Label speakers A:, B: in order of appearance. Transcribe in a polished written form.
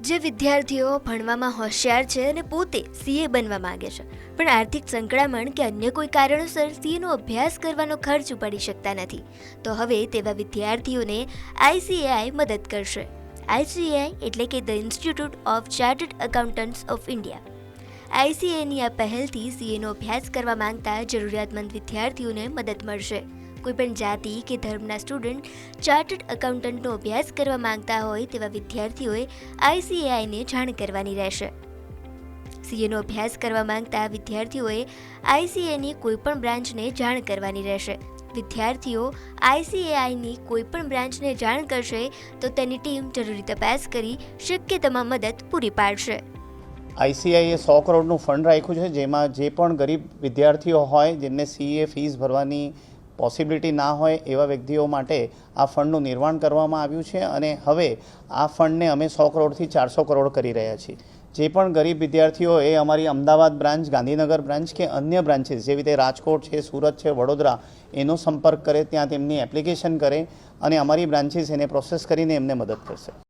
A: જે વિદ્યાર્થીઓ ભણવામાં હોશિયાર છે અને પોતે સીએ બનવા માંગે છે પણ આર્થિક સંકળામણ કે અન્ય કોઈ કારણોસર સીએનો અભ્યાસ કરવાનો ખર્ચ ઉપાડી શકતા નથી, તો હવે તેવા વિદ્યાર્થીઓને આઈસીએઆઈ મદદ કરશે. આઈસીએઆઈ એટલે કે the institute of chartered accountants of India. આઈસીએની આ પહેલથી સીએનો અભ્યાસ કરવા માંગતા જરૂરિયાતમંદ વિદ્યાર્થીઓને મદદ મળશે. કોઈપણ જાતિ કે ધર્મના સ્ટુડન્ટ ચાર્ટર્ડ એકાઉન્ટન્ટનો અભ્યાસ કરવા માંગતા હોય તેવા વિદ્યાર્થીઓએ આઈસીએઆઈને જાણ કરવાની રહેશે. સીએનો અભ્યાસ કરવા માંગતા વિદ્યાર્થીઓએ આઈસીએની કોઈપણ બ્રાન્ચને જાણ કરવાની રહેશે. વિદ્યાર્થીઓ આઈસીએઆઈની કોઈપણ બ્રાન્ચને જાણ કરશે તો તેની ટીમ જરૂરી તપાસ કરી શક્ય તમામ મદદ પૂરી પાડશે.
B: આઈસીઆઈએ 100 કરોડનું ફંડ રાખ્યું છે, જેમાં જે પણ ગરીબ વિદ્યાર્થીઓ હોય જેમને સીએ ફીસ ભરવાની પોસિબિલિટી ના હોય એવા વ્યક્તિઓ માટે આ ફંડનું નિર્માણ કરવામાં આવ્યું છે અને હવે આ ફંડને અમે 100 કરોડથી 400 કરોડ કરી રહ્યા છીએ. જે પણ ગરીબ વિદ્યાર્થીઓ એ અમારી અમદાવાદ બ્રાન્ચ, ગાંધીનગર બ્રાન્ચ કે અન્ય બ્રાન્ચીસ જેવી રીતે રાજકોટ છે, સુરત છે, વડોદરા એનો સંપર્ક કરે, ત્યાં તેમની એપ્લિકેશન કરે અને અમારી બ્રાન્ચીસ એને પ્રોસેસ કરીને એમને મદદ કરશે.